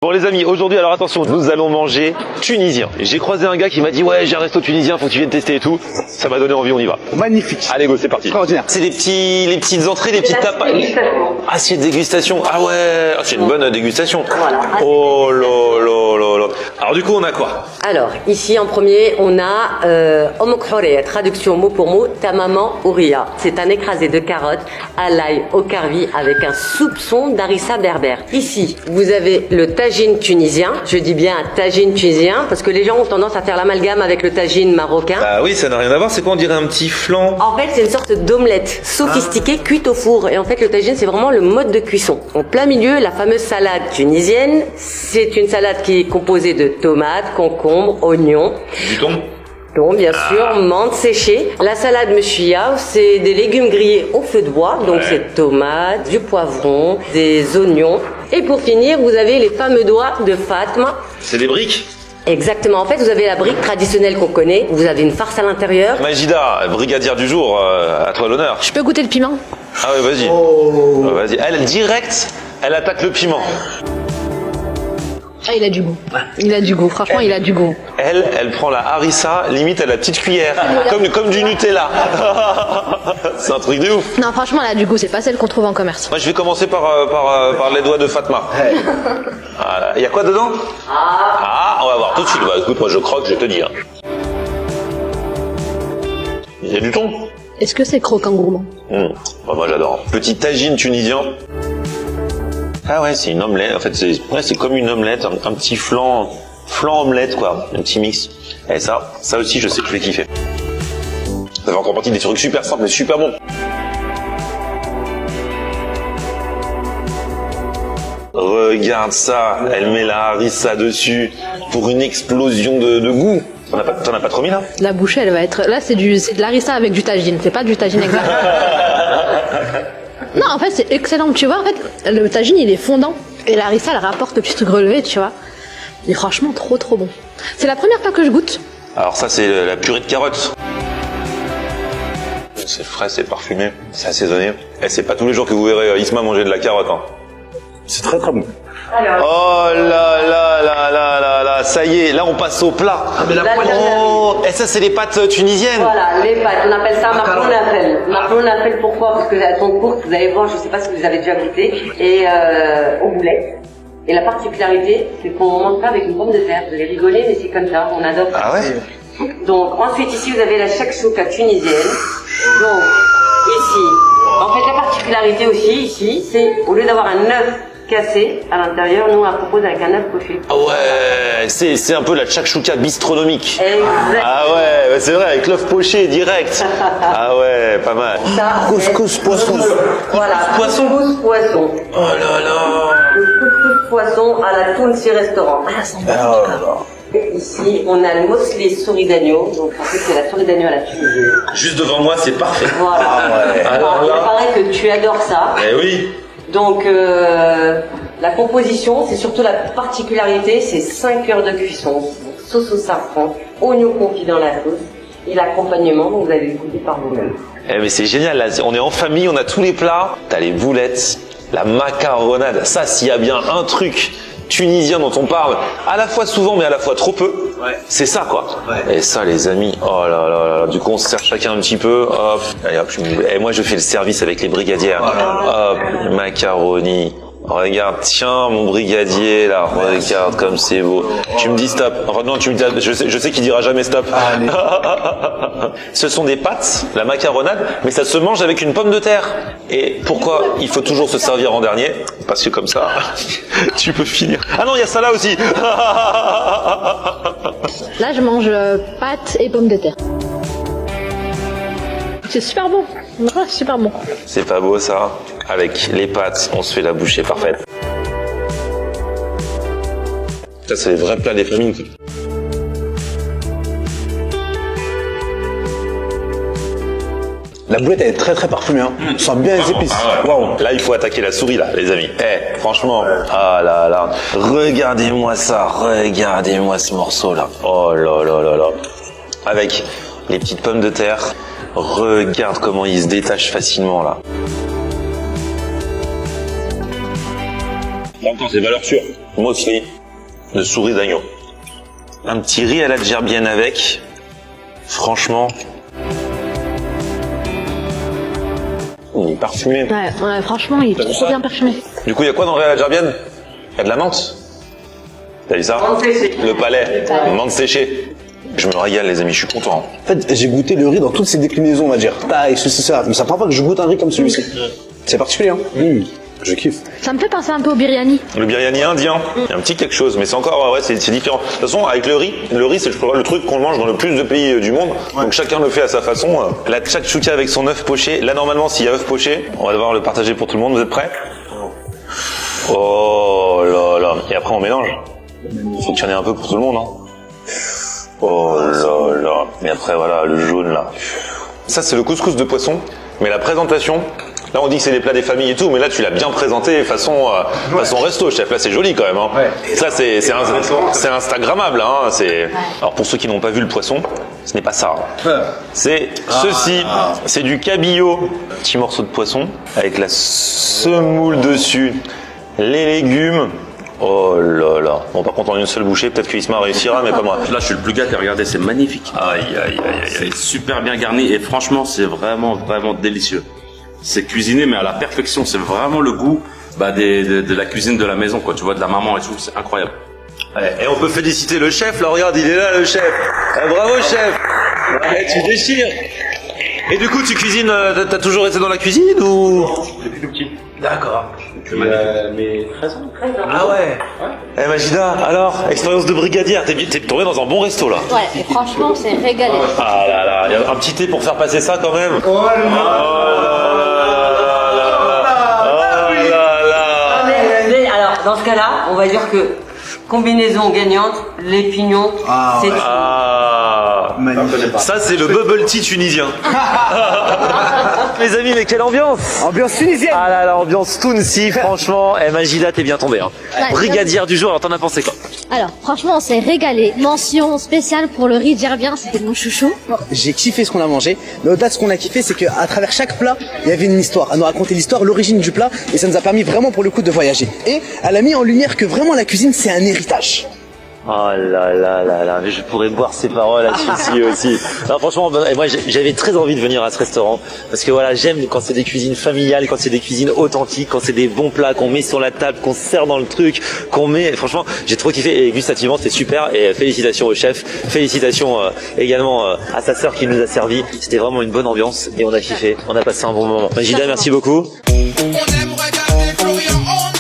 Bon les amis, aujourd'hui alors attention, nous allons manger tunisien. J'ai croisé un gars qui m'a dit ouais j'ai un resto tunisien, faut que tu viennes tester et tout. Ça m'a donné envie, on y va. Magnifique. Allez go, c'est parti. Extraordinaire. C'est les petites entrées, les petites tapas. Assiette dégustation. Ah ouais, c'est une bonne dégustation. Voilà. Oh là là là là. Alors du coup on a quoi? Alors, ici en premier, on a Omokhorea, traduction mot pour mot, ta maman Ouria. C'est un écrasé de carottes à l'ail au carvi avec un soupçon d'harissa berbère. Ici, vous avez le tagine tunisien. Je dis bien un tagine tunisien parce que les gens ont tendance à faire l'amalgame avec le tagine marocain. Bah oui, ça n'a rien à voir, c'est quoi, on dirait un petit flan? En fait, c'est une sorte d'omelette sophistiquée cuite au four. Et en fait, le tagine, c'est vraiment le mode de cuisson. En plein milieu, la fameuse salade tunisienne. C'est une salade qui est composée de tomates, concombres, oignons. Du thon? Donc, bien sûr, menthe séchée. La salade meshia, c'est des légumes grillés au feu de bois. Donc, c'est tomates, du poivron, des oignons. Et pour finir, vous avez les fameux doigts de Fatma. C'est des briques? Exactement. En fait, vous avez la brique traditionnelle qu'on connaît. Vous avez une farce à l'intérieur. Majida, brigadière du jour, à toi l'honneur. Je peux goûter le piment? Ah ouais, vas-y. Vas-y. Elle, direct, elle attaque le piment. Ah, il a du goût. Il a du goût. Franchement, il a du goût. Elle prend la harissa, limite à la petite cuillère, comme du Nutella. C'est un truc de ouf. Non, franchement, elle a du goût. C'est pas celle qu'on trouve en commerce. Moi, je vais commencer par les doigts de Fatma. Il y a quoi dedans? On va voir tout de suite. Bah, écoute, moi, je croque, je te dis. Il y a du thon. Est-ce que c'est croquant gourmand? Bah, moi, j'adore. Petit tagine tunisien. Ah ouais, c'est une omelette. En fait, c'est comme une omelette, un petit flan omelette, quoi. Un petit mix. Et ça aussi, je sais que je vais kiffer. Ça fait encore partie des trucs super simples, mais super bons. Regarde ça, elle met la harissa dessus pour une explosion de goût. T'en as pas trop mis là? La bouchée, elle va être... Là, c'est de l'harissa avec du tagine. C'est pas du tagine exact. Non, en fait, c'est excellent. Tu vois, en fait, le tagine, il est fondant. Et la harissa, elle rapporte le petit truc relevé, tu vois. Il est franchement trop, trop bon. C'est la première fois que je goûte. Alors ça, c'est la purée de carottes. C'est frais, c'est parfumé, c'est assaisonné. Et c'est pas tous les jours que vous verrez Isma manger de la carotte. C'est très très bon. Alors, Oh là là là là là là, ça y est, là on passe au plat. Oh, et ça c'est les pâtes tunisiennes. voilà, les pâtes, on appelle ça marloun nafel. Marloun nafel, pourquoi? Parce qu'elles sont courtes, vous allez voir, je sais pas si vous avez déjà goûté, et au boulet. Et la particularité, c'est qu'on mange pas avec une pomme de terre. Vous allez rigoler, mais c'est comme ça, on adore ça. Ah ouais? Donc, ensuite, ici, vous avez la shakshuka tunisienne. Donc, ici, en fait, la particularité aussi, ici, c'est, au lieu d'avoir un œuf cassé à l'intérieur, nous, on la propose avec un œuf poché. Ah ouais, c'est un peu la shakshuka bistronomique. Exact. Ah ouais, c'est vrai, avec l'œuf poché direct. Ah ouais, pas mal. Ça, Couscous poisson. voilà, Poisson. couscous poisson. Oh là là. Le couscous poisson à la Tounsi restaurant. Et ici, on a le moslé souris d'agneau. Donc, en fait, c'est la souris d'agneau à la tunisienne. Juste devant moi, c'est parfait. Voilà. Ah ouais. Alors Il là. paraît que tu adores ça. Eh oui. Donc, la composition, c'est surtout la particularité, c'est 5 heures de cuisson. Donc, sauce au safran, oignon confit dans la sauce, et l'accompagnement, donc vous allez le goûter par vous-même. Eh mais c'est génial, là, on est en famille, on a tous les plats. T'as les boulettes, la macaronade. Ça, s'il y a bien un truc tunisien dont on parle, à la fois souvent, mais à la fois trop peu, c'est ça, quoi. Et ça, les amis, oh là là là, du coup, on se sert chacun un petit peu, hop, allez, hop, et moi, je fais le service avec les brigadières. Hop, macaroni. Regarde, tiens, mon brigadier, là, regarde comme c'est beau. Tu me dis stop. Enfin, non, tu me dis, je sais qu'il dira jamais stop. Ce sont des pâtes, la macaronade, mais ça se mange avec une pomme de terre. Et pourquoi il faut toujours se servir en dernier? Parce que comme ça, tu peux finir. Ah non, il y a ça là aussi. Là, je mange pâtes et pommes de terre. C'est super bon. Ouais, super bon. C'est pas beau ça? Avec les pâtes, on se fait la bouchée parfaite. Ça, c'est les vrais plats des familles. La boulette elle est très très parfumée. On sent bien les épices. Waouh. Là, il faut attaquer la souris, là, les amis. Franchement, ah là là. Regardez-moi ça, regardez-moi ce morceau-là. Oh là là là là. Avec les petites pommes de terre. Regarde comment il se détache facilement, là. Encore, c'est valeur sûre. mousseline de souris d'agneau. Un petit riz à la djerbienne avec. Franchement. Il est parfumé. Ouais, franchement, il est trop bien parfumé. Du coup, il y a quoi dans le riz à la djerbienne? Il y a de la menthe. T'as vu ça? Le palais. Menthe séchée. Je me régale, les amis, je suis content. En fait, j'ai goûté le riz dans toutes ses déclinaisons, on va dire. Taille, ceci, ça. Mais ça prend pas que je goûte un riz comme celui-ci. C'est particulier, hein. Je kiffe. Ça me fait penser un peu au biryani. Le biryani indien, il y a un petit quelque chose, mais c'est encore, ouais, c'est différent. De toute façon, avec le riz c'est je crois, le truc qu'on mange dans le plus de pays du monde. Donc chacun le fait à sa façon. La shakshuka avec son œuf poché. Là, normalement, s'il y a œuf poché, on va devoir le partager pour tout le monde. Vous êtes prêts? Oh là là. Et après, on mélange. Faut qu'il y en ait un peu pour tout le monde, hein. Oh là là. Et après, voilà, le jaune, là. Ça, c'est le couscous de poisson. Mais la présentation, là, on dit que c'est des plats des familles et tout, mais là, tu l'as bien présenté façon resto, chef. Là, c'est joli quand même, hein. Ouais. Ça, c'est instagrammable, hein. Alors, pour ceux qui n'ont pas vu le poisson, ce n'est pas ça. C'est ceci. C'est du cabillaud. Petit morceau de poisson avec la semoule dessus. Les légumes. Oh là là. Bon, par contre, en une seule bouchée, peut-être qu'Isma réussira, mais pas moi. Là, je suis le plus gâté. Regardez, c'est magnifique. Aïe, aïe, aïe, aïe. C'est super bien garni et franchement, c'est vraiment, vraiment délicieux. C'est cuisiné, mais à la perfection. C'est vraiment le goût de la cuisine de la maison, quoi. Tu vois, de la maman et tout. C'est incroyable. Ouais, et on peut féliciter le chef, là, regarde, il est là, le chef. Bravo, chef. Ouais, tu déchires. Et du coup, tu cuisines, t'as toujours été dans la cuisine ou? Depuis tout petit. D'accord. Mais 13 ans. Ah ouais. Eh Majida, alors, expérience de brigadière, t'es tombé dans un bon resto là. Ouais, et franchement, c'est régalé. Ah là là, il y a un petit thé pour faire passer ça quand même. Oh là là. Mais alors, dans ce cas-là, on va dire que combinaison gagnante, les pignons, c'est tout. Ah, ça c'est le bubble tea tunisien. Mes amis, mais quelle ambiance! Ambiance tunisienne. Ah là là, ambiance Tounsi, franchement. Eh Majida, t'es bien tombé, hein. Ouais, Brigadière du jour, alors t'en as pensé quoi? Alors, franchement, on s'est régalé. Mention spéciale pour le riz djerbien, c'était mon chouchou. J'ai kiffé ce qu'on a mangé, mais au-delà de ce qu'on a kiffé, c'est qu'à travers chaque plat, il y avait une histoire. Elle nous racontait l'histoire, l'origine du plat, et ça nous a permis vraiment pour le coup de voyager. Et elle a mis en lumière que vraiment la cuisine, c'est un héritage. Oh là là là là, mais je pourrais boire ces paroles à Tunisi aussi. Non, franchement, moi j'avais très envie de venir à ce restaurant parce que voilà, j'aime quand c'est des cuisines familiales, quand c'est des cuisines authentiques, quand c'est des bons plats qu'on met sur la table, qu'on sert dans le truc, qu'on met. Franchement, j'ai trop kiffé et gustativement c'était super. Et félicitations au chef, félicitations également à sa sœur qui nous a servi. C'était vraiment une bonne ambiance et on a kiffé, on a passé un bon moment. Majida, merci beaucoup. On aime regarder Florian, on